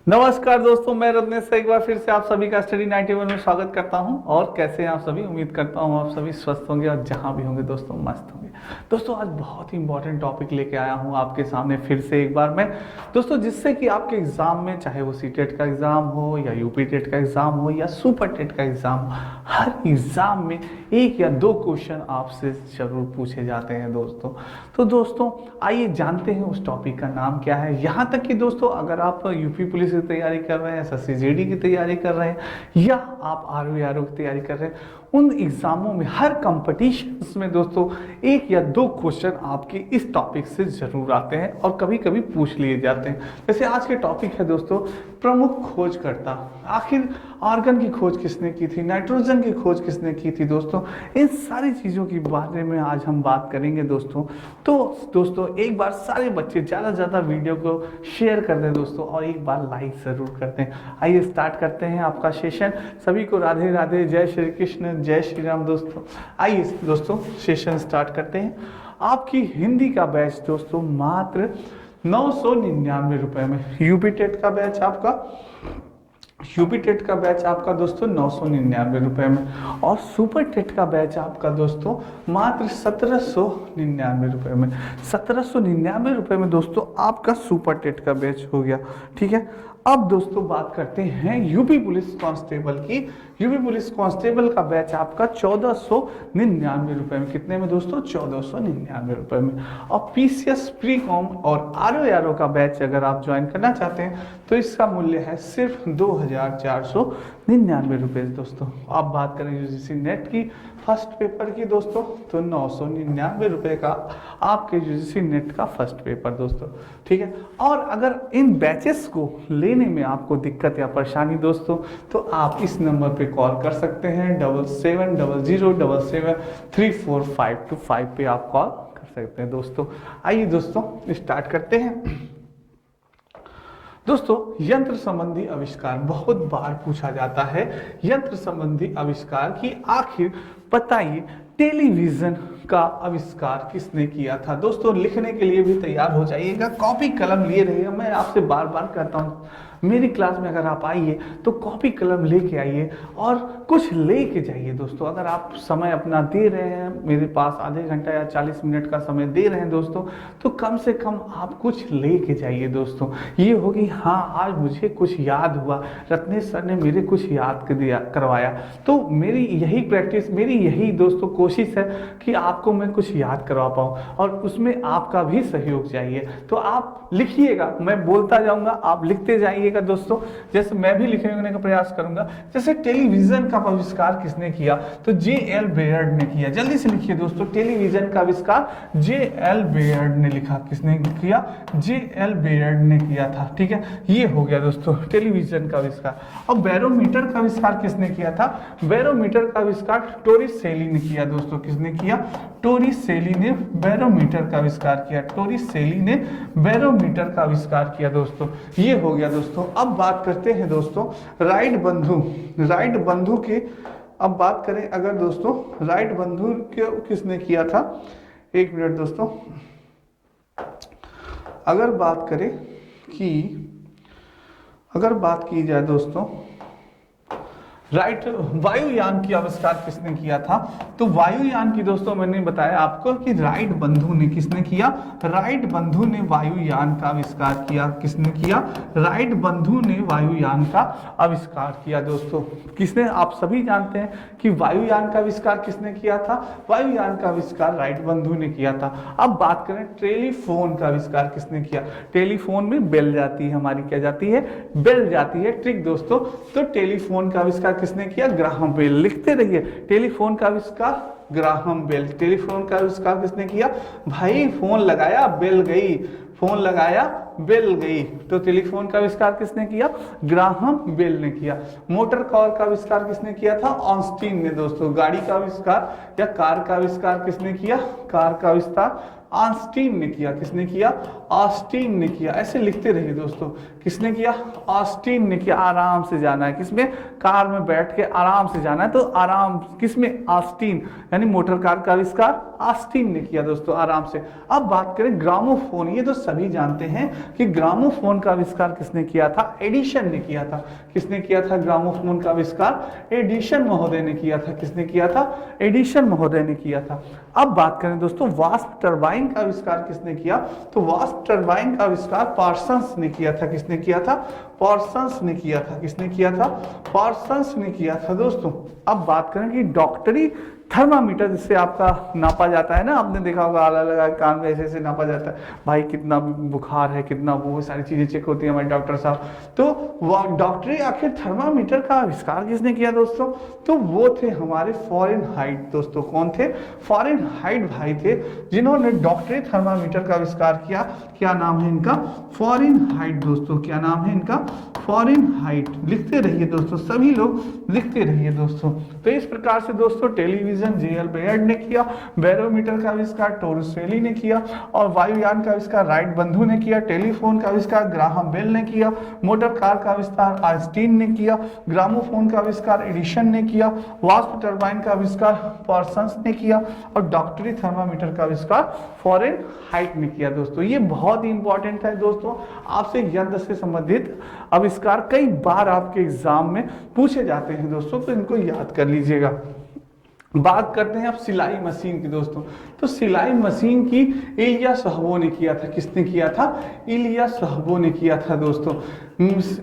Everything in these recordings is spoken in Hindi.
नमस्कार दोस्तों, मैं रत्नेश से एक बार फिर से आप सभी का स्टडी 91 में स्वागत करता हूं। और कैसे हैं आप सभी? उम्मीद करता हूं आप सभी स्वस्थ होंगे और जहां भी होंगे दोस्तों मस्त होंगे। दोस्तों आज बहुत ही इंपॉर्टेंट टॉपिक लेके आया हूं आपके सामने फिर से एक बार मैं दोस्तों, जिससे कि आपके एग्जाम में, चाहे वो सीटेट का एग्जाम हो या यूपी टेट का एग्जाम हो या सुपर टेट का एग्जाम हो, हर एग्जाम में एक या दो क्वेश्चन आपसे जरूर पूछे जाते हैं दोस्तों। तो दोस्तों आइए जानते हैं उस टॉपिक का नाम क्या है। यहाँ तक कि दोस्तों अगर आप यूपी पुलिस की तैयारी कर रहे हैं, एसएससी जीडी की तैयारी कर रहे हैं या आप आरओ की तैयारी कर रहे हैं, उन एग्जामों में हर कंपटीशंस में दोस्तों एक या दो क्वेश्चन आपके इस टॉपिक से जरूर आते हैं और कभी कभी पूछ लिए जाते हैं। जैसे आज के टॉपिक है दोस्तों, प्रमुख खोजकर्ता। आखिर आर्गन की खोज किसने की थी, नाइट्रोजन की खोज किसने की थी दोस्तों, इन सारी चीज़ों के बारे में आज हम बात करेंगे दोस्तों। तो दोस्तों एक बार सारे बच्चे ज़्यादा से ज़्यादा वीडियो को शेयर कर दें दोस्तों और एक बार लाइक ज़रूर करते हैं। आइए स्टार्ट करते हैं आपका सेशन। सभी को राधे राधे, जय श्री कृष्ण, जय श्री राम दोस्तों। आइए दोस्तों सेशन स्टार्ट करते हैं। आपकी हिंदी का बैच दोस्तों मात्र 999 रुपये में। यूपी टेट का बैच आपका दोस्तों 999 रुपये में और सुपर टेट का बैच आपका दोस्तों मात्र 1799 रुपये में। 1799 रुपये में दोस्तों आपका सुपर टेट का बैच हो गया। ठीक है, अब दोस्तों बात करते हैं यूपी पुलिस कांस्टेबल की। यूपी पुलिस कांस्टेबल का बैच आपका 1499 रुपये में। कितने में दोस्तों? 1499 रुपये में। और पीसीएस प्री कॉम और आरओ का बैच अगर आप ज्वाइन करना चाहते हैं तो इसका मूल्य है सिर्फ 2499 रुपये दोस्तों। अब बात करें यूजीसी नेट की फर्स्ट पेपर की दोस्तों, तो 999 रुपये का आपके यूजीसी नेट का फर्स्ट पेपर दोस्तों। ठीक है, और अगर इन बैचेस को लेने में आपको दिक्कत या परेशानी दोस्तों, तो आप इस नंबर पे कॉल कर सकते हैं 7700073452 पे आप कॉल कर सकते हैं दोस्तों। आइए दोस्तों स्टार्ट करते हैं। दोस्तों यंत्र संबंधी आविष्कार बहुत बार पूछा जाता है। यंत्र संबंधी आविष्कार की आखिर बताइए, टेलीविजन का आविष्कार किसने किया था? दोस्तों लिखने के लिए भी तैयार हो जाइएगा, कॉपी कलम लिए रहिएगा। मैं आपसे बार बार कहता हूँ, मेरी क्लास में अगर आप आइए तो कॉपी कलम लेके आइए और कुछ लेके जाइए दोस्तों। अगर आप समय अपना दे रहे हैं, मेरे पास आधे घंटा या 40 मिनट का समय दे रहे हैं दोस्तों, तो कम से कम आप कुछ लेके जाइए दोस्तों। ये होगी हाँ आज मुझे कुछ याद हुआ, रत्नेश सर ने मेरे कुछ याद करवाया। तो मेरी यही प्रैक्टिस, मेरी यही दोस्तों कोशिश है कि आपको मैं कुछ याद करवा पाऊँ और उसमें आपका भी सहयोग चाहिए। तो आप लिखिएगा, मैं बोलता जाऊँगा, आप लिखते जाइए दोस्तों, जैसे मैं भी लिखने का प्रयास करूंगा। जैसे टेलीविजन का आविष्कार किसने किया? तो जे.एल. बेयर्ड ने किया। जल्दी से लिखिए दोस्तों, टेलीविजन का आविष्कार जे.एल. बेयर्ड ने लिखा। किसने किया? जे.एल. बेयर्ड ने किया था। ठीक है, ये हो गया दोस्तों टेलीविजन का आविष्कार। अब बैरोमीटर का आविष्कार किसने किया था? बैरोमीटर का आविष्कार टोरिसेली ने किया दोस्तों। किसने किया? टोरिसेली ने बैरोमीटर का आविष्कार किया। टोरिसेली ने बैरोमीटर का आविष्कार किया दोस्तों। ये हो गया दोस्तों। अब बात करते हैं दोस्तों राइट बंधु की। अब बात करें अगर दोस्तों राइट बंधु के किसने किया था, एक मिनट दोस्तों। अगर बात की जाए दोस्तों वायुयान की आविष्कार किसने किया था? तो वायुयान की दोस्तों मैंने बताया आपको कि राइट बंधु ने। किसने किया? राइट बंधु ने वायुयान का आविष्कार किया। किसने किया? राइट बंधु ने वायुयान का आविष्कार किया दोस्तों। किसने? आप सभी जानते हैं कि वायुयान का आविष्कार किसने किया था? वायुयान का आविष्कार राइट बंधु ने किया था। अब बात करें टेलीफोन का आविष्कार किसने किया? टेलीफोन में बेल जाती है हमारी, क्या जाती है? बेल जाती है। ट्रिक दोस्तों, तो टेलीफोन का आविष्कार किसने किया? Graham Bell. लिखते रहिए, टेलीफोन का आविष्कार ग्राहम बेल। टेलीफोन का आविष्कार किसने किया? भाई फोन लगाया बेल गई, फोन लगाया बेल गई। तो टेलीफोन का आविष्कार किसने किया? ग्राहम बेल ने किया। मोटर कार का आविष्कार किसने किया था? ऑस्टिन ने दोस्तों। गाड़ी का आविष्कार या कार का आविष्कार किसने किया? कार का आविष्कार ऑस्टिन ने किया। किसने किया? ऑस्टिन ने किया। ऐसे लिखते रहिए दोस्तों, किसने किया? ऑस्टिन ने किया। आराम से जाना है, किसमें? कार में बैठ के आराम से जाना है, तो आराम किसमें? ऑस्टिन, यानी मोटर कार का आविष्कार ऑस्टिन ने किया दोस्तों, आराम से। अब बात करें ग्रामोफोन, ये तो सभी जानते हैं कि ग्रामोफोन का आविष्कार किसने किया था? एडिशन ने किया था। किसने किया था ग्रामोफोन का आविष्कार? एडिशन महोदय ने किया था। किसने किया था? एडिशन महोदय ने किया था। अब बात करें दोस्तों वास्प टरबाइन का आविष्कार किसने किया? तो वास्प टरबाइन का आविष्कार पार्सन्स ने किया था। किसने किया था? पार्सन्स ने किया था। किसने किया था? पार्सन्स ने किया था दोस्तों। अब बात करें कि डॉक्टरी थर्मामीटर, जिससे आपका नापा जाता है ना, आपने देखा होगा आला लगा कान में ऐसे ऐसे नापा जाता है, भाई कितना बुखार है, कितना वो सारी चीजें चेक होती है हमारे डॉक्टर साहब। तो डॉक्टरी आखिर थर्मामीटर का आविष्कार किसने किया दोस्तों? तो वो थे हमारे फॉरेनहाइट दोस्तों। कौन थे? फॉरेनहाइट भाई थे, जिन्होंने डॉक्टरी थर्मामीटर का आविष्कार किया। क्या नाम है इनका? फॉरेनहाइट दोस्तों। क्या नाम है इनका? फॉरेनहाइट। लिखते रहिए दोस्तों, सभी लोग लिखते रहिए दोस्तों। तो इस प्रकार से दोस्तों टेलीविजन जे.एल. बेयर्ड ने किया, बैरोमीटर का आविष्कार टोरस रेली ने किया, और वायुयान का आविष्कार राइट बंधु ने किया, टेलीफोन का आविष्कार ग्राहम बेल ने किया, मोटर कार का आविष्कार ऑस्टिन ने किया, ग्रामोफोन का आविष्कार एडिशन ने किया, वास्प टरबाइन का आविष्कार पार्सन्स ने किया, और डॉक्टरी थर्मामीटर का आविष्कार फॉरेनहाइट ने किया दोस्तों। ये बहुत ही इंपॉर्टेंट है दोस्तों, आपसे यंत्र से संबंधित आविष्कार कई बार आपके एग्जाम में पूछे जाते हैं दोस्तों, तो इनको याद कर लीजिएगा। बात करते हैं अब सिलाई मशीन की दोस्तों। तो सिलाई मशीन की इलिया साहबो ने किया था। किसने किया था? इलिया साहबो ने किया था दोस्तों।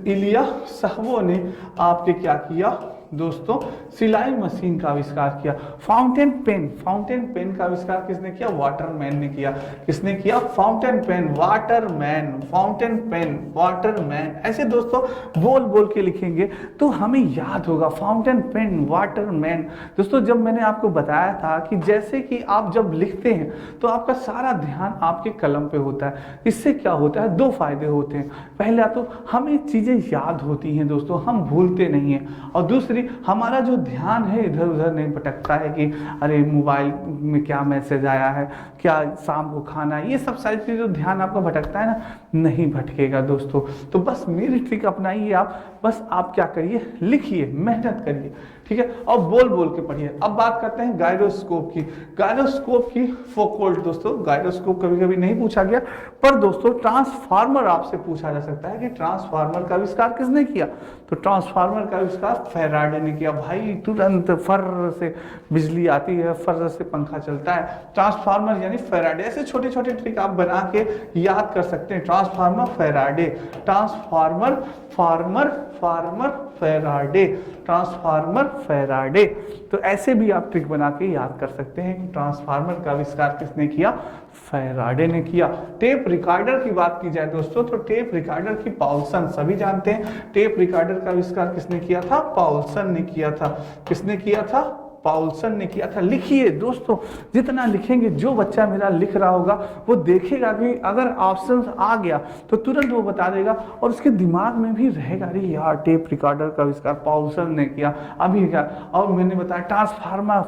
इलिया साहबो ने आपके क्या किया दोस्तों? सिलाई मशीन का आविष्कार किया। फाउंटेन पेन, फाउंटेन पेन का आविष्कार किसने किया? वाटरमैन ने किया। किसने किया? Fountain pen, Waterman, fountain pen, Waterman. ऐसे दोस्तों बोल बोल के लिखेंगे तो हमें याद होगा, फाउंटेन पेन, वाटरमैन। दोस्तों जब मैंने आपको बताया था कि जैसे कि आप जब लिखते हैं तो आपका सारा ध्यान आपके कलम पे होता है। इससे क्या होता है? दो फायदे होते हैं। पहला तो हमें चीजें याद होती हैं दोस्तों, हम भूलते नहीं हैं, और दूसरी हमारा जो ध्यान है इधर उधर नहीं भटकता है कि अरे मोबाइल में क्या मैसेज आया है, क्या शाम को खाना है, ये सब सारी चीजें जो ध्यान आपका भटकता है ना, नहीं भटकेगा दोस्तों। तो बस मेरी ट्रिक अपनाइए आप, बस आप क्या करिए, लिखिए, मेहनत करिए, ठीक है, और बोल बोल के पढ़िए। अब बात करते हैं गायरोस्कोप की। गायरोस्कोप की फोकोल्ट दोस्तों, गायरोस्कोप कभी कभी नहीं पूछा गया, पर दोस्तों ट्रांसफार्मर आपसे पूछा जा सकता है कि ट्रांसफार्मर का आविष्कार किसने किया? तो ट्रांसफार्मर का आविष्कार फैराडे ने किया। भाई तुरंत फर्र से बिजली आती है, फर्र से पंखा चलता है, ट्रांसफार्मर यानी फैराडे। ऐसे छोटे छोटे ट्रिक आप बना के याद कर सकते हैं। Transformer Faraday, transformer farmer farmer Faraday, transformer Faraday. तो ऐसे भी आप ट्रिक बना के याद कर सकते हैं कि ट्रांसफार्मर का आविष्कार किसने किया? फैराडे ने किया। टेप रिकॉर्डर की बात की जाए दोस्तों तो टेप रिकॉर्डर की पाउलसन, सभी जानते हैं टेप रिकॉर्डर का आविष्कार किसने किया था? पाउलसन ने किया था। किसने किया था? पाउलसन ने किया था। लिखिए दोस्तों, जितना लिखेंगे, जो बच्चा मेरा लिख रहा होगा वो देखेगा कि अगर ऑप्शन आ गया तो तुरंत वो बता देगा, और उसके दिमाग में भी रहेगा अरे यार टेप रिकॉर्डर का आविष्कार पाउलसन ने किया। अभी क्या, और मैंने बताया ट्रांसफार्मर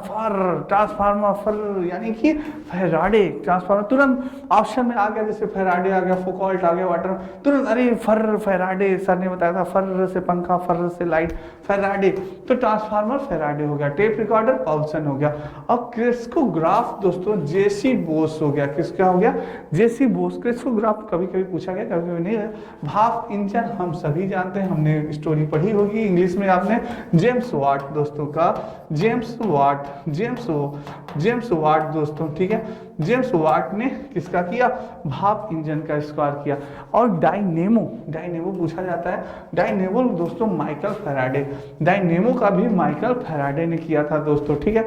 फर यानी कि फैराडे, ट्रांसफार्मर तुरंत ऑप्शन में आ गया, जैसे फैराडे आ गया, फोकॉल्ट आ गया, वाटर, तुरंत अरे फैराडे, सर ने बताया था, फर से पंखा, फर से लाइट, फैराडे। तो ट्रांसफार्मर फैराडे हो गया, टेप रिकॉर्डर पाउलसन हो गया। और क्रिस्कोग्राफ दोस्तों जेसी बोस हो गया। किसका हो गया? जेसी बोस। क्रिस्कोग्राफ कभी कभी पूछा गया, कभी कभी नहीं। भाप इंजन हम सभी जानते हैं, हमने स्टोरी पढ़ी होगी इंग्लिश में आपने, जेम्स वाट दोस्तों का, जेम्स वाट दोस्तों, ठीक है। जेम्स वाट ने किसका किया? भाप इंजन का आविष्कार किया। और डायनेमो पूछा जाता है। डायनेमो दोस्तों माइकल फैराडे, डायनेमो का भी माइकल फैराडे ने किया था दोस्तों, ठीक है।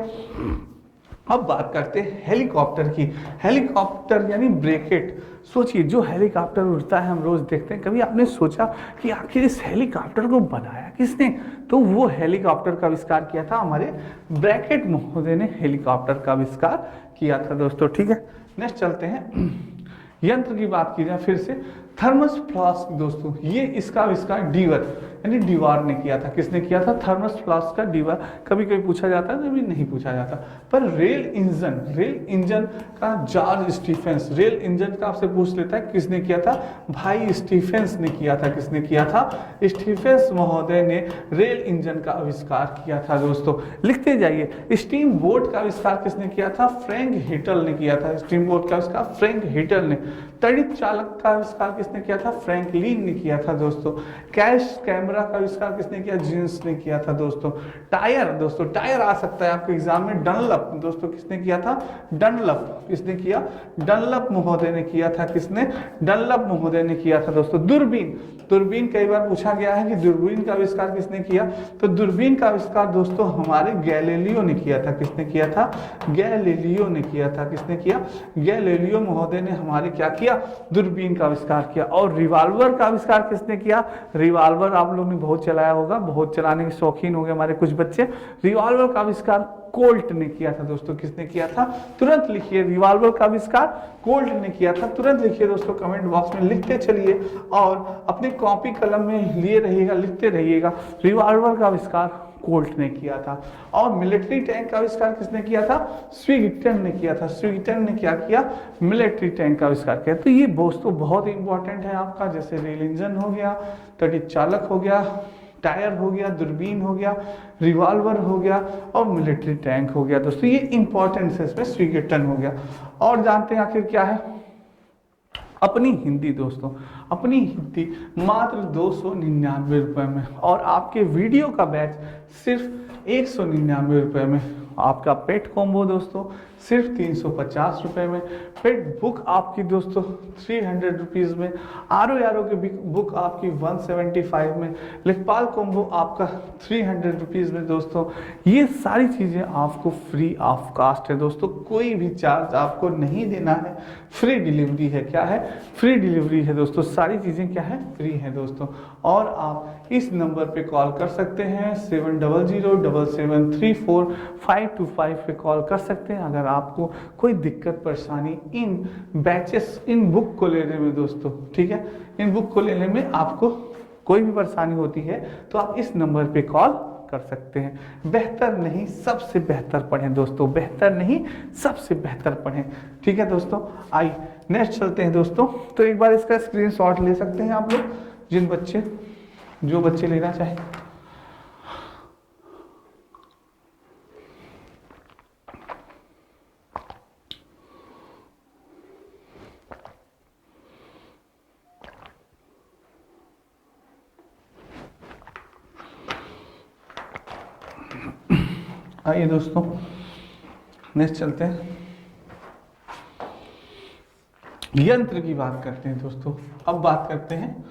अब बात करते हैं हेलीकॉप्टर की। हेलीकॉप्टर यानी ब्रेकेट। सोचिए, जो हेलीकॉप्टर उड़ता है हम रोज देखते हैं, कभी आपने सोचा कि आखिर इस हेलीकॉप्टर को बनाया किसने? तो वो हेलीकॉप्टर का आविष्कार किया था हमारे ब्रैकेट महोदय ने, हेलीकॉप्टर का आविष्कार किया था दोस्तों, ठीक है। नेक्स्ट चलते हैं, यंत्र की बात की जाए फिर से थर्मस फ्लास्क दोस्तों, ये इसका आविष्कार डीवर यानी डीवार ने किया था। किसने किया था? थर्मस फ्लास्क का डीवर। कभी कभी पूछा जाता है, कभी नहीं पूछा जाता। पर रेल इंजन का जॉर्ज स्टीफेंस, रेल इंजन का आपसे पूछ लेता है किसने किया था? भाई स्टीफेंस ने किया था। किसने किया था? स्टीफेंस महोदय ने रेल इंजन का आविष्कार किया था दोस्तों। लिखते जाइए। स्टीम बोट का आविष्कार किसने किया था? फ्रैंक हिटल ने किया था। स्टीम बोट का आविष्कार फ्रैंक हिटल ने। तड़ित चालक का आविष्कार किसने किया था? फ्रैंकलिन ने किया था दोस्तों। कैश कैमरा का आविष्कार किसने किया? जीन्स ने किया था दोस्तों। टायर दोस्तों, टायर आ सकता है आपके एग्जाम में। डनलप दोस्तों, किसने किया था? डनलप। किसने किया? डनलप महोदय ने किया था। किसने? डनलप महोदय ने किया था दोस्तों। दूरबीन कई बार पूछा गया है कि दूरबीन का आविष्कार किसने किया? तो दूरबीन का आविष्कार दोस्तों हमारे गैलीलियो ने किया था। किसने किया था? गैलीलियो ने किया था। किसने किया? गैलीलियो महोदय ने हमारे क्या किया? दूरबीन का आविष्कार किया। और रिवॉल्वर का आविष्कार किसने किया? रिवॉल्वर आप लोग ने बहुत चलाया होगा, बहुत चलाने के शौकीन हो गए हमारे कुछ बच्चे। रिवॉल्वर का आविष्कार कोल्ट ने किया था दोस्तों। किसने किया था? तुरंत लिखिए, रिवॉल्वर का आविष्कार कोल्ट ने किया था। तुरंत लिखिए दोस्तों, कमेंट बॉक्स में लिखते चलिए और अपनी कॉपी कलम में लिए रहिएगा, लिखते रहिएगा। रिवॉल्वर का आविष्कार कोल्ट ने किया था। और मिलिट्री टैंक का आविष्कार किसने किया था? स्विग्टन ने किया था। स्विग्टन ने क्या किया? मिलिट्री टैंक का आविष्कार किया। तो ये दोस्तों बहुत इंपॉर्टेंट है आपका, जैसे रेल इंजन हो गया, तड़ित चालक हो गया, टायर हो गया, दूरबीन हो गया, रिवॉल्वर हो गया और मिलिट्री टैंक हो गया दोस्तों। ये इंपॉर्टेंट है, इसमें स्विग्टन हो गया। और जानते हैं आखिर क्या है? अपनी हिंदी दोस्तों, अपनी हिंदी मात्र 299 रुपए में। और आपके वीडियो का बैच सिर्फ 199 रुपए में। आपका पेट कॉम्बो दोस्तों सिर्फ 350 रुपए में। पेट बुक आपकी दोस्तों 300 रुपीज़ में। आर की बुक आपकी 175 में। लेखपाल कॉम्बो आपका 300 रुपीज़ में दोस्तों। ये सारी चीज़ें आपको फ्री ऑफ कास्ट है दोस्तों, कोई भी चार्ज आपको नहीं देना है। फ्री डिलीवरी है। क्या है? फ्री डिलीवरी है दोस्तों। सारी चीज़ें क्या है? फ्री हैं दोस्तों। और आप इस नंबर पे कॉल कर सकते हैं 7007734525 पे कॉल कर सकते हैं अगर आपको कोई दिक्कत परेशानी इन बैचेस, इन बुक को लेने में दोस्तों। ठीक है, इन बुक को लेने में आपको कोई भी परेशानी होती है तो आप इस नंबर पे कॉल कर सकते हैं। बेहतर नहीं सबसे बेहतर पढ़ें दोस्तों, बेहतर नहीं सबसे बेहतर पढ़ें। ठीक है दोस्तों, आइए नेक्स्ट चलते हैं दोस्तों। तो एक बार इसका स्क्रीनशॉट ले सकते हैं आप लोग, जो बच्चे लेना चाहें। आइए दोस्तों नेक्स्ट चलते हैं, यंत्र की बात करते हैं दोस्तों। अब बात करते हैं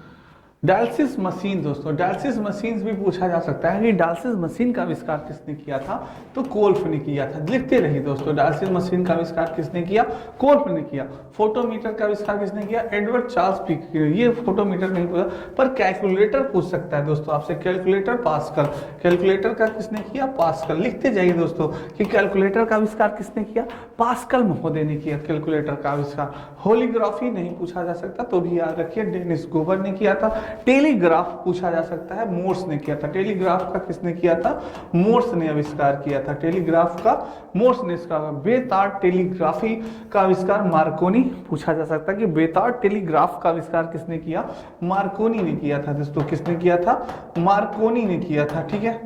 डायलिसिस मशीन दोस्तों। डायलिसिस मशीन भी पूछा जा सकता है कि डायलिसिस मशीन का आविष्कार किसने किया था? तो कोल्फ ने किया था। लिखते रहिए दोस्तों, डायलिसिस मशीन का आविष्कार किसने किया? कोल्फ ने किया। फोटोमीटर का आविष्कार किसने किया? Edward Charles Pick. ये फोटोमीटर नहीं पूछा, पर कैलकुलेटर पूछ सकता है दोस्तों आपसे। Calculator pascal. कैलकुलेटर का किसने किया? पास्कल। लिखते जाइए दोस्तों कि कैलकुलेटर का आविष्कार किसने किया? पास्कल महोदय ने किया कैलकुलेटर का आविष्कार। होलीग्राफी नहीं पूछा जा सकता तो भी याद रखिए डेनिस गोबर ने किया था। टेलीग्राफ पूछा जा सकता है, मोर्स ने किया था। टेलीग्राफ का किसने किया था? मोर्स ने आविष्कार किया था। टेलीग्राफ का मोर्स ने इसका। बेतार टेलीग्राफी का आविष्कार मार्कोनी पूछा जा सकता है कि बेतार टेलीग्राफ का आविष्कार किसने किया? मार्कोनी ने किया था दोस्तों। किसने किया था? मार्कोनी ने किया था। ठीक है,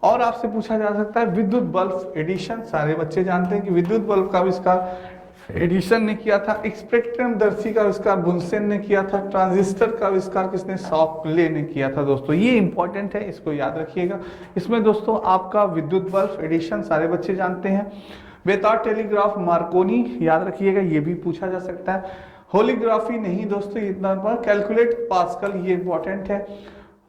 और आपसे पूछा जा सकता है विद्युत बल्ब एडिशन। सारे बच्चे जानते हैं कि विद्युत बल्ब का आविष्कार एडिशन ने किया था। स्पेक्ट्रम दर्शी का आविष्कार बुनसेन ने किया था। ट्रांजिस्टर का आविष्कार किसने? शॉकले ने किया था दोस्तों। ये इंपॉर्टेंट है, इसको याद रखिएगा। इसमें दोस्तों आपका विद्युत बल्ब एडिशन सारे बच्चे जानते हैं। बेतार टेलीग्राफ मार्कोनी याद रखिएगा, ये भी पूछा जा सकता है। होलीग्राफी नहीं दोस्तों, इतना पर कैलकुलेट पास्कल, ये इंपॉर्टेंट है।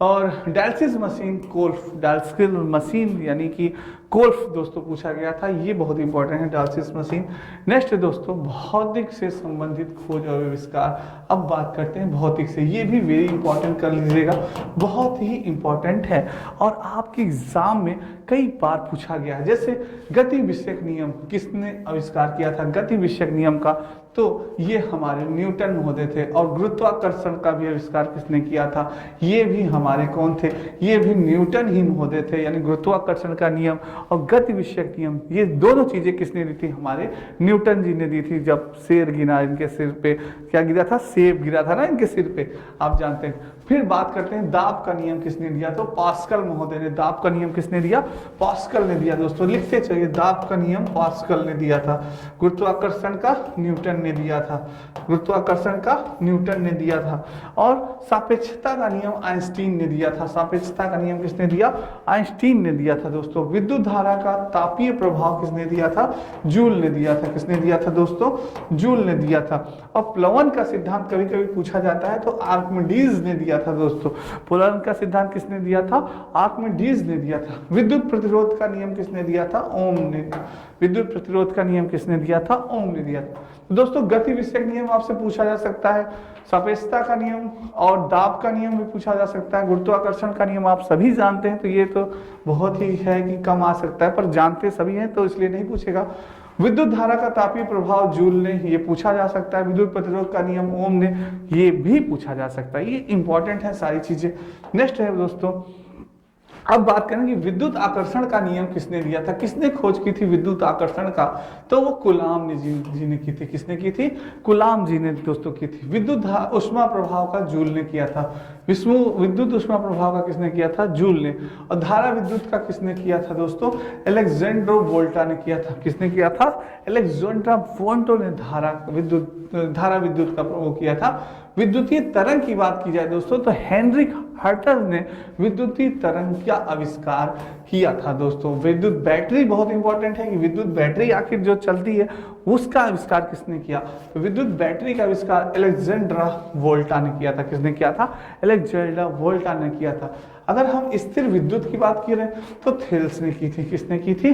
और डायलिसिस मशीन कोल्फ। डायलिसिस मशीन यानी कि कोल्फ दोस्तों पूछा गया था, ये बहुत इंपॉर्टेंट है डायलिसिस मशीन। नेक्स्ट दोस्तों भौतिक से संबंधित खोज और आविष्कार। अब बात करते हैं भौतिक से, ये भी वेरी इंपॉर्टेंट कर लीजिएगा, बहुत ही इंपॉर्टेंट है और आपके एग्जाम में कई बार पूछा गया है। जैसे गति विषयक नियम किसने आविष्कार किया था? गति विषयक नियम का तो ये हमारे न्यूटन महोदय थे। और गुरुत्वाकर्षण का भी आविष्कार किसने किया था? ये भी हमारे कौन थे? ये भी न्यूटन ही महोदय थे। यानी गुरुत्वाकर्षण का नियम और गति विषयक नियम, ये दोनों चीजें किसने दी थी? हमारे न्यूटन जी ने दी थी। जब शेर गिरा इनके सिर पे, क्या गिरा था? सेब गिरा था ना इनके सिर पे, आप जानते हैं। फिर बात करते हैं दाब का नियम किसने दिया? तो पास्कल महोदय ने। दाब का नियम किसने दिया? पास्कल ने दिया। दोस्तों लिखते चलिए, दाब का नियम पास्कल ने दिया था। गुरुत्वाकर्षण का न्यूटन ने दिया था। गुरुत्वाकर्षण का न्यूटन ने दिया था। और सापेक्षता का नियम आइंस्टीन ने दिया था। सापेक्षता का नियम किसने दिया? आइंस्टीन ने दिया था। दोस्तों विद्युत धारा का तापीय प्रभाव किसने दिया था? जूल ने दिया था। किसने दिया था दोस्तों? जूल ने दिया था। और प्लवन का सिद्धांत कभी कभी पूछा जाता है, तो आर्किमिडीज ने दिया था। दोस्तों प्लवन का सिद्धांत किसने दिया था? आर्किमिडीज ने दिया था। विद्युत प्रतिरोध का नियम किसने दिया था? ओम ने। विद्युत प्रतिरोध का नियम किसने दिया था? ओम ने दिया था। तो दोस्तों गति विषयक नियम आपसे पूछा जा सकता है, सापेक्षता का नियम और दाब का नियम भी पूछा जा सकता है। गुरुत्वाकर्षण का नियम आप सभी जानते हैं, तो ये तो बहुत ही है कि कम आ सकता है, पर जानते सभी हैं तो इसलिए नहीं पूछेगा। विद्युत धारा का तापीय प्रभाव जूल ने, ये पूछा जा सकता है। विद्युत प्रतिरोध का नियम ओम ने, ये भी पूछा जा सकता है। ये इंपॉर्टेंट है सारी चीजें। नेक्स्ट है दोस्तों, अब बात करेंगे विद्युत आकर्षण का नियम किसने दिया था? किसने खोज की थी विद्युत आकर्षण का? तो वो कूलाम ने जी ने की थी। किसने की थी? कूलाम जी ने दोस्तों की थी। विद्युत उष्मा प्रभाव का जूल ने किया था। विद्युत उष्मा प्रभाव का किसने किया था? जूल ने। और धारा विद्युत का किसने किया था दोस्तों? अलेक्जेंड्रो वोल्टा ने किया था। किसने किया था? अलेक्जेंड्रो वोल्टा ने धारा विद्युत का वो किया था। विद्युतीय तरंग की बात की जाए दोस्तों, तो हेनरिक हर्टज ने विद्युतीय तरंग का आविष्कार किया था। दोस्तों विद्युत बैटरी बहुत इंपॉर्टेंट है कि विद्युत बैटरी आखिर जो चलती है उसका आविष्कार किसने किया? तो विद्युत बैटरी का आविष्कार अलेक्जेंड्रा वोल्टा ने किया था। किसने किया था? अलेक्जेंड्रा वोल्टा ने किया था। अगर हम स्थिर विद्युत की बात की रहे तो थेल्स ने की थी। किसने की थी?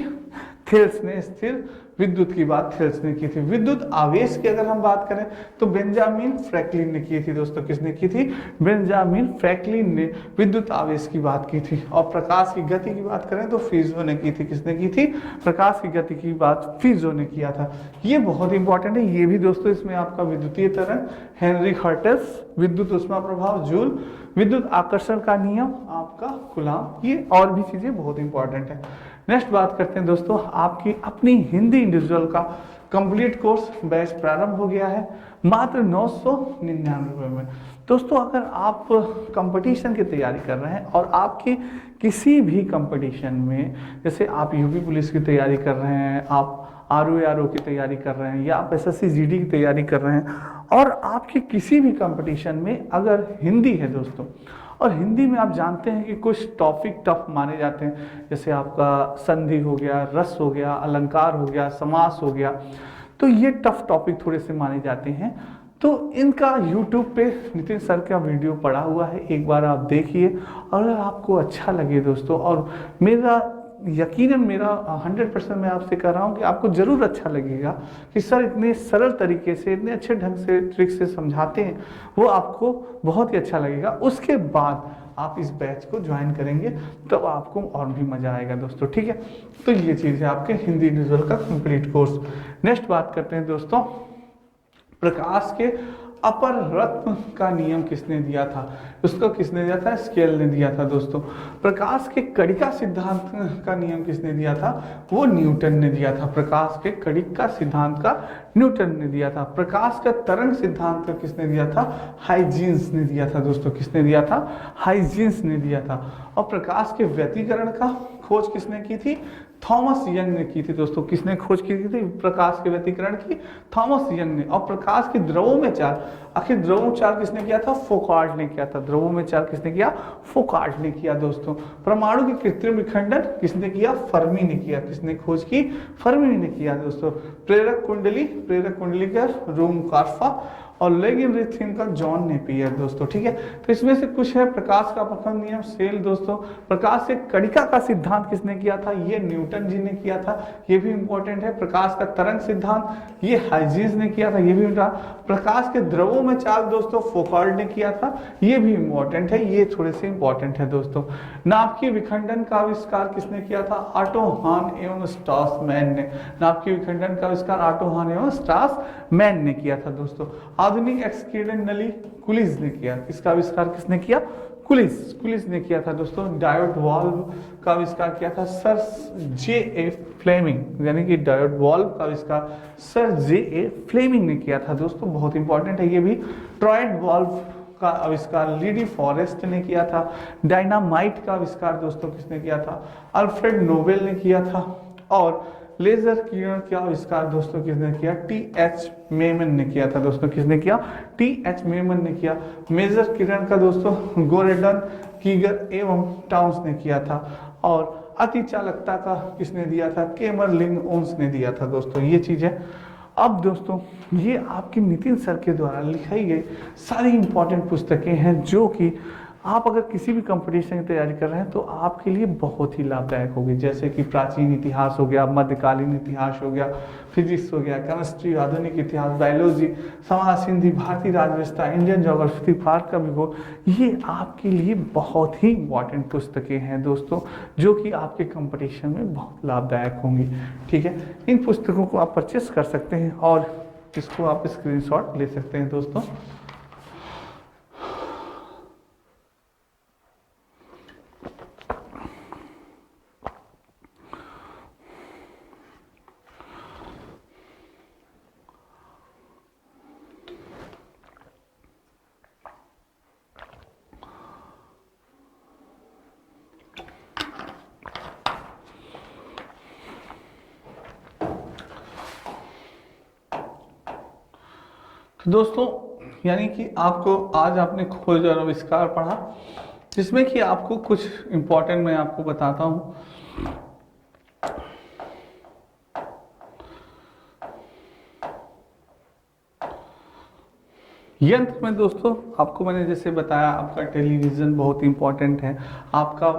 थेल्स ने स्थिर विद्युत की बात थेल्स ने की थी। विद्युत आवेश की अगर हम बात करें तो बेंजामिन फ्रैंकलिन ने की थी। दोस्तों किसने की थी? बेंजामिन फ्रैंकलिन ने विद्युत आवेश की बात की थी। और प्रकाश की गति की बात करें तो फिजो ने की थी। किसने की थी? प्रकाश की गति की बात फिजो ने किया था। ये बहुत इंपॉर्टेंट है। ये भी दोस्तों इसमें आपका विद्युतीय तरंग हेनरिक हर्टज, विद्युत उष्मा प्रभाव जूल, विद्युत आकर्षण का नियम आपका कूलाम, ये और भी चीजें बहुत इंपॉर्टेंट है। नेक्स्ट बात करते हैं दोस्तों, आपकी अपनी हिंदी इंडिविजुअल का कंप्लीट कोर्स बैच प्रारंभ हो गया है मात्र 999 रुपये में। दोस्तों अगर आप कंपटीशन की तैयारी कर रहे हैं और आपके किसी भी कंपटीशन में, जैसे आप यूपी पुलिस की तैयारी कर रहे हैं, आप RO की तैयारी कर रहे हैं, या आप SSC GD की तैयारी कर रहे हैं, और आपके किसी भी कंपटीशन में अगर हिंदी है दोस्तों, और हिंदी में आप जानते हैं कि कुछ टॉपिक टफ माने जाते हैं, जैसे आपका संधि हो गया, रस हो गया, अलंकार हो गया, समास हो गया, तो ये टफ टॉपिक थोड़े से माने जाते हैं। तो इनका YouTube पे नितिन सर का वीडियो पड़ा हुआ है, एक बार आप देखिए। और अगर आपको अच्छा लगे दोस्तों, और मेरा यकीनन मेरा 100% मैं आपसे कह रहा हूँ कि आपको जरूर अच्छा लगेगा कि सर इतने सरल तरीके से, इतने अच्छे ढंग से, ट्रिक से समझाते हैं, वो आपको बहुत ही अच्छा लगेगा। उसके बाद आप इस बैच को ज्वाइन करेंगे तो आपको और भी मजा आएगा दोस्तों, ठीक है। तो ये चीज़ है आपके हिंदी इंडिविजुअल का कंप्लीट कोर्स। नेक्स्ट बात करते हैं दोस्तों, प्रकाश के अपरत्व का नियम किसने दिया था? उसको किसने दिया था? स्केल ने दिया था। दोस्तों प्रकाश के कणिका सिद्धांत का नियम किसने दिया था? वो न्यूटन ने दिया था। प्रकाश के कणिका सिद्धांत का न्यूटन ने दिया था। प्रकाश का तरंग सिद्धांत का किसने दिया था? हाइजेंस ने दिया था। दोस्तों किसने दिया था? हाइजेंस ने दिया था। और प्रकाश के व्यतिकरण का खोज किसने की थी? थॉमस यंग ने की थी। दोस्तों किसने खोज की थी प्रकाश के व्यतिकरण की? थॉमस यंग ने। और प्रकाश के द्रवों में चाल, आखिर द्रवों में चाल किसने किया था? फोकार्ट ने किया था। द्रवों में चाल किसने किया? फोकार्ट ने किया। दोस्तों परमाणु के कृत्रिम विखंडन किसने किया? फर्मी ने किया। किसने खोज की? फर्मी ने किया। दोस्तों प्रेरक कुंडली का रूम कार्फा। और लेगिन का जॉन नेपियर दोस्तों। ठीक है, तो इसमें से कुछ है। प्रकाश का प्रथम नियम सेल दोस्तों। प्रकाश से कणिका का सिद्धांत किसने किया था? ये न्यूटन जी ने किया था, ये भी इंपॉर्टेंट है। प्रकाश का तरंग सिद्धांत ये हाइजेंस ने किया था, ये भी। प्रकाश के द्रवों में चाल दोस्तों फोकाल्ट ने किया था, ये भी इंपॉर्टेंट है, ये थोड़े से इंपॉर्टेंट है दोस्तों। नाभिकीय विखंडन का आविष्कार किसने किया था? ऑटो हान एवं स्ट्रासमैन ने। नाभिकीय विखंडन का आविष्कार ऑटो हान एवं स्ट्रासमैन ने किया था दोस्तों। आधुनिक एक्सक्रीडेंट नली कुलिस ने किया। इसका आविष्कार किसने किया? कुलिस ने किया था दोस्तों। डायोड वाल्व का आविष्कार किया था सर जे.ए. फ्लेमिंग, यानी कि डायोड वाल्व का आविष्कार सर जे.ए. फ्लेमिंग ने किया था दोस्तों, बहुत इंपॉर्टेंट है ये भी। ट्रॉयड वाल्व का आविष्कार लीडी फॉरेस्ट ने किया था। डायनामाइट का आविष्कार दोस्तों किसने किया था? अल्फ्रेड नोबेल ने किया था। और लेजर किरण का आविष्कार दोस्तों किसने किया? टी.एच. मेमन ने किया था दोस्तों। किसने किया? टी.एच. मेमन ने किया। मेजर किरण का दोस्तों गोरेडन, कीगर एवं टाउन्स ने किया था। और अति चालकता का किसने दिया था? केमरलिन ओन्स ने दिया था दोस्तों, ये चीज है। अब दोस्तों ये आपके नितिन सर के द्वारा लिखाई गई सारी इंपॉर्टेंट पुस्तकें हैं, जो कि आप अगर किसी भी कंपटीशन की तैयारी कर रहे हैं तो आपके लिए बहुत ही लाभदायक होगी। जैसे कि प्राचीन इतिहास हो गया, मध्यकालीन इतिहास हो गया, फिजिक्स हो गया, केमिस्ट्री, आधुनिक इतिहास, बायोलॉजी, समाज, हिंदी, भारतीय राजव्यवस्था, इंडियन ज्योग्राफी, भारत का भूगोल, ये आपके लिए बहुत ही इंपॉर्टेंट पुस्तकें हैं दोस्तों, जो कि आपके कंपटीशन में बहुत लाभदायक होंगी। ठीक है, इन पुस्तकों को आप परचेस कर सकते हैं और इसको आप स्क्रीनशॉट ले सकते हैं दोस्तों। तो दोस्तों यानी कि आपको आज आपने खोज और आविष्कार पढ़ा, जिसमें कि आपको कुछ इंपॉर्टेंट मैं आपको बताता हूँ। यंत्र में दोस्तों आपको मैंने जैसे बताया, आपका टेलीविजन बहुत इंपॉर्टेंट है, आपका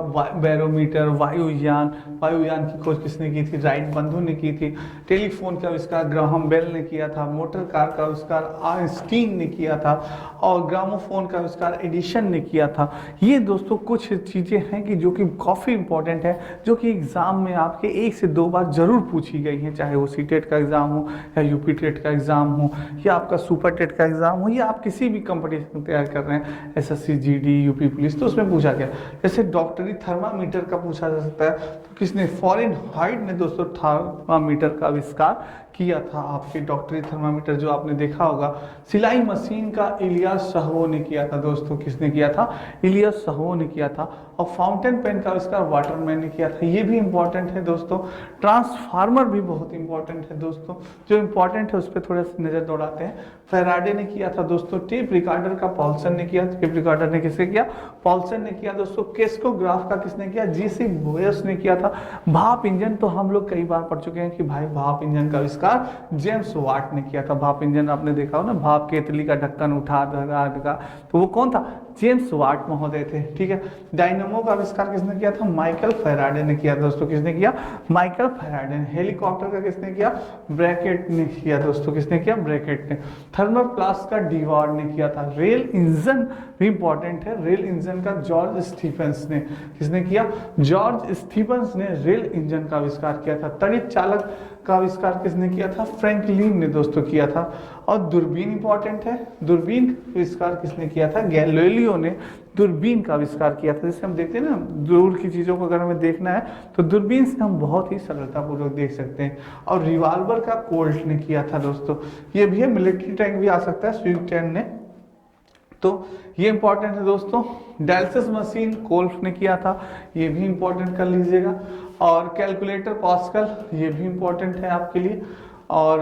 बैरोमीटर, वायुयान की खोज किसने की थी? राइट बंधु ने की थी। टेलीफोन का आविष्कार ग्राहम बेल ने किया था। मोटर कार का आविष्कार आइंस्टीन ने किया था। और ग्रामोफोन का आविष्कार एडिशन ने किया था। ये दोस्तों कुछ चीज़ें हैं कि जो कि काफ़ी इंपॉर्टेंट है, जो कि एग्ज़ाम में आपके 1 से 2 बार जरूर पूछी गई हैं, चाहे वो सीटेट का एग्ज़ाम हो या यूपी टेट का एग्ज़ाम हो या आपका सुपर टेट का एग्ज़ाम हो, या आप किसी भी कंपटीशन तैयार कर रहे हैं, एसएससी, जीडी, यूपी पुलिस, तो उसमें पूछा गया। जैसे डॉक्टरी थर्मामीटर का पूछा जा सकता है, तो किसने? फॉरेनहाइट ने दोस्तों थर्मामीटर का आविष्कार किया था। आपके डॉक्टरी थर्मामीटर जो आपने देखा होगा। सिलाई मशीन का इलियास साहू ने किया था दोस्तों। किसने किया था? इलियास साहू ने किया था। और फाउंटेन पेन का आविष्कार वाटरमैन ने किया था। ये भी इंपॉर्टेंट है दोस्तों। ट्रांसफार्मर भी बहुत इंपॉर्टेंट है दोस्तों, जो इंपॉर्टेंट है उस पर थोड़ा सा नजर दौड़ाते हैं। फेराडे ने किया था दोस्तों। टेप रिकॉर्डर का पॉल्सन ने किया। टेप रिकॉर्डर ने किसने किया? पॉल्सन ने किया दोस्तों। केस्कोग्राफ का किसने किया? जीसी बोयस ने किया था। भाप इंजन तो हम लोग कई बार पढ़ चुके हैं कि भाई भाप इंजन का आविष्कार जेम्स वाट ने किया था। भाप इंजन आपने देखा हो ना, भाप केतली का ढक्कन उठा का, तो वो कौन था? जेम्स वाट महोदय थे। ठीक है, डायनामो का आविष्कार किसने किया था? माइकल फैराडे ने किया दोस्तों। किसने किया? माइकल फैराडे ने। हेलीकॉप्टर का किसने किया? ब्रैकेट ने किया दोस्तों। किसने किया? ब्रैकेट ने। थर्मल फ्लास्क का डीवार्ड ने किया था। रेल इंजन भी इंपॉर्टेंट है। रेल इंजन का जॉर्ज स्टीफेंस ने। किसने किया? जॉर्ज स्टीफेंस ने रेल इंजन का आविष्कार किया था। तड़ित चालक का आविष्कार किसने किया था? फ्रैंकलिन ने दोस्तों किया था। और दूरबीन इंपॉर्टेंट है। दूरबीन का आविष्कार किसने किया था? गैलीलियो ने दूरबीन का आविष्कार किया था। जैसे हम देखते हैं ना, दूर की चीज़ों को अगर हमें देखना है तो दूरबीन से हम बहुत ही सरलतापूर्वक देख सकते हैं। और रिवाल्वर का कोल्ट ने किया था दोस्तों। ये भी है। मिलिट्री टैंक भी आ सकता है, स्वीट ने। तो ये इंपॉर्टेंट है दोस्तों। डायलिसिस मशीन कोल्फ ने किया था, ये भी इंपॉर्टेंट कर लीजिएगा। और कैलकुलेटर पास्कल, ये भी इंपॉर्टेंट है आपके लिए। और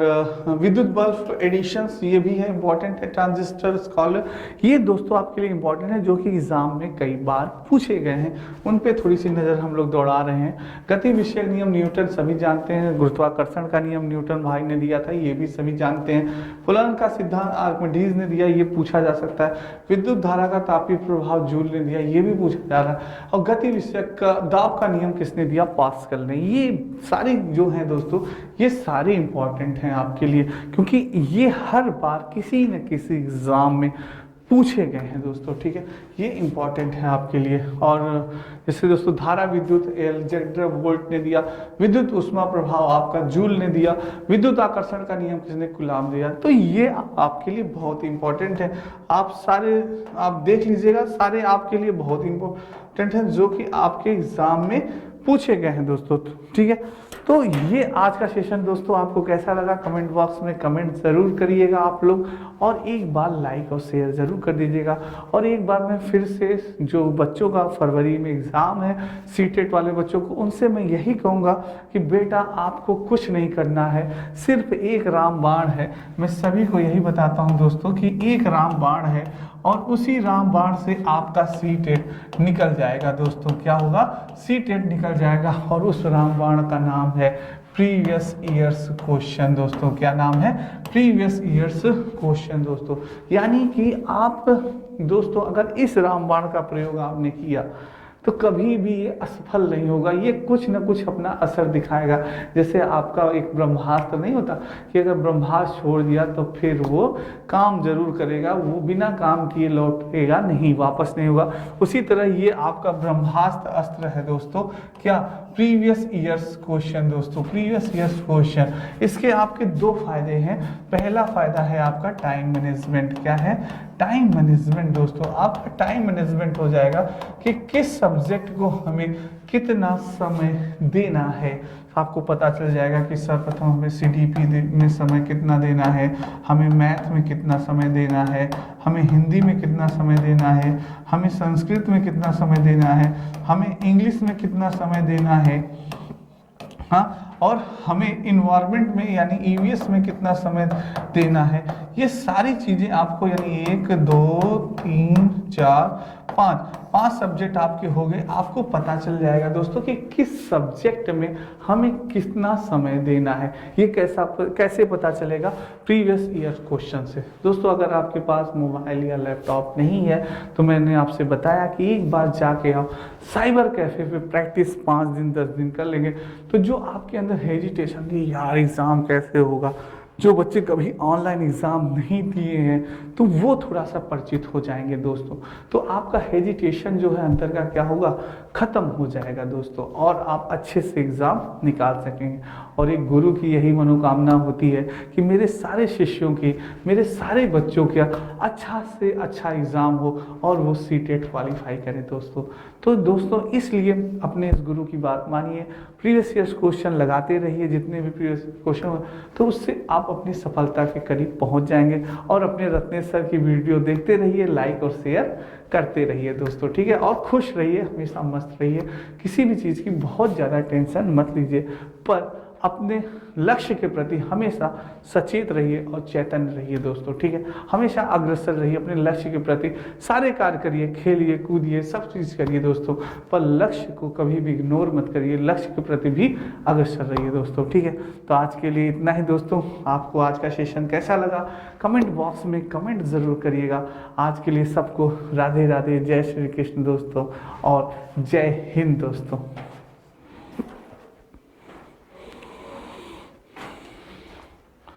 विद्युत बल्ब एडिशंस ये भी है इंपॉर्टेंट है, ट्रांजिस्टर स्कॉलर ये दोस्तों आपके लिए इंपॉर्टेंट है, जो कि एग्जाम में कई बार पूछे गए हैं, उन पे थोड़ी सी नज़र हम लोग दौड़ा रहे हैं। गति विषयक नियम न्यूटन सभी जानते हैं, गुरुत्वाकर्षण का नियम न्यूटन भाई ने दिया था, ये भी सभी जानते हैं। कूलॉम का सिद्धांत आर्किमिडीज ने दिया, ये पूछा जा सकता है। विद्युत धारा का तापीय प्रभाव जूल ने दिया, ये भी पूछा जा रहा है। और गति विषयक का दाब का नियम किसने दिया? पास्कल ने। ये सारे जो हैं दोस्तों, ये सारे इंपॉर्टेंट हैं आपके लिए, क्योंकि ये हर बार किसी न किसी एग्जाम में पूछे गए हैं दोस्तों, ठीक है, ये इंपॉर्टेंट है आपके लिए। और जैसे दोस्तों धारा विद्युत एलेक्जेंडर वोल्ट ने दिया, विद्युत ऊष्मा प्रभाव आपका जूल ने दिया, विद्युत आकर्षण का नियम किसने? कूलॉम दिया। तो ये आपके लिए बहुत इंपॉर्टेंट है, आप सारे आप देख लीजिएगा, सारे आपके लिए बहुत इंपॉर्टेंट है, जो कि आपके एग्जाम में पूछे गए हैं दोस्तों, ठीक है। तो ये आज का सेशन दोस्तों आपको कैसा लगा कमेंट बॉक्स में कमेंट ज़रूर करिएगा आप लोग, और एक बार लाइक और शेयर ज़रूर कर दीजिएगा। और एक बार मैं फिर से जो बच्चों का फरवरी में एग्ज़ाम है सीटेट वाले बच्चों को, उनसे मैं यही कहूँगा कि बेटा आपको कुछ नहीं करना है, सिर्फ एक रामबाण है। मैं सभी को यही बताता हूँ दोस्तों कि एक रामबाण है, और उसी रामबाण से आपका सीटेट निकल जाएगा दोस्तों। क्या होगा? सीटेट निकल जाएगा, और उस रामबाण का नाम है प्रीवियस ईयर्स क्वेश्चन दोस्तों। क्या नाम है? प्रीवियस ईयर्स क्वेश्चन दोस्तों। यानी कि आप दोस्तों अगर इस रामबाण का प्रयोग आपने किया तो कभी भी ये असफल नहीं होगा, ये कुछ ना कुछ अपना असर दिखाएगा। जैसे आपका एक ब्रह्मास्त्र नहीं होता कि अगर ब्रह्मास्त्र छोड़ दिया तो फिर वो काम जरूर करेगा, वो बिना काम किए लौटेगा नहीं, वापस नहीं होगा। उसी तरह ये आपका ब्रह्मास्त्र अस्त्र है दोस्तों। क्या? प्रीवियस ईयर्स क्वेश्चन दोस्तों, प्रीवियस ईयर्स क्वेश्चन। इसके आपके दो फायदे हैं। पहला फायदा है आपका टाइम मैनेजमेंट। क्या है? टाइम मैनेजमेंट दोस्तों। आपका टाइम मैनेजमेंट हो जाएगा कि किस सब्जेक्ट को हमें कितना समय देना है। आपको पता चल जाएगा कि सर्वप्रथम हमें सीडीपी में समय कितना देना है, हमें मैथ में कितना समय देना है, हमें हिंदी में कितना समय देना है, हमें संस्कृत में कितना समय देना है, हमें इंग्लिश में कितना समय देना है, हाँ, और हमें इन्वायरमेंट में यानी ईवीएस में कितना समय देना है। ये सारी चीज़ें आपको यानी 1 2 3 4 5 सब्जेक्ट आपके हो गए। आपको पता चल जाएगा दोस्तों कि किस सब्जेक्ट में हमें कितना समय देना है। ये कैसे पता चलेगा? प्रीवियस ईयर क्वेश्चन से दोस्तों। अगर आपके पास मोबाइल या लैपटॉप नहीं है तो मैंने आपसे बताया कि एक बार जाके आप साइबर कैफे पे प्रैक्टिस 5 दिन 10 दिन कर लेंगे, तो जो आपके अंदर हेजिटेशन कि यार एग्ज़ाम कैसे होगा, जो बच्चे कभी ऑनलाइन एग्ज़ाम नहीं दिए हैं तो वो थोड़ा सा परिचित हो जाएंगे दोस्तों। तो आपका हेजिटेशन जो है अंदर का क्या होगा? ख़त्म हो जाएगा दोस्तों, और आप अच्छे से एग्ज़ाम निकाल सकेंगे। और एक गुरु की यही मनोकामना होती है कि मेरे सारे शिष्यों की, मेरे सारे बच्चों का अच्छा से अच्छा एग्ज़ाम हो और वो सीटेट क्वालिफाई करें दोस्तों। तो दोस्तों इसलिए अपने इस गुरु की बात मानिए, प्रीवियस ईयर्स क्वेश्चन लगाते रहिए, जितने भी प्रीवियस क्वेश्चन हो, तो उससे आप अपनी सफलता के करीब पहुंच जाएंगे। और अपने रत्नेश सर की वीडियो देखते रहिए, लाइक और शेयर करते रहिए दोस्तों, ठीक है। और खुश रहिए, हमेशा मस्त रहिए, किसी भी चीज़ की बहुत ज़्यादा टेंशन मत लीजिए, पर अपने लक्ष्य के प्रति हमेशा सचेत रहिए और चैतन्य रहिए दोस्तों, ठीक है। हमेशा अग्रसर रहिए अपने लक्ष्य के प्रति, सारे कार्य करिए, खेलिए कूदिए, सब चीज़ करिए दोस्तों, पर लक्ष्य को कभी भी इग्नोर मत करिए, लक्ष्य के प्रति भी अग्रसर रहिए दोस्तों, ठीक है। तो आज के लिए इतना ही दोस्तों। आपको आज का सेशन कैसा लगा कमेंट बॉक्स में कमेंट ज़रूर करिएगा। आज के लिए सबको राधे राधे, जय श्री कृष्ण दोस्तों, और जय हिंद दोस्तों।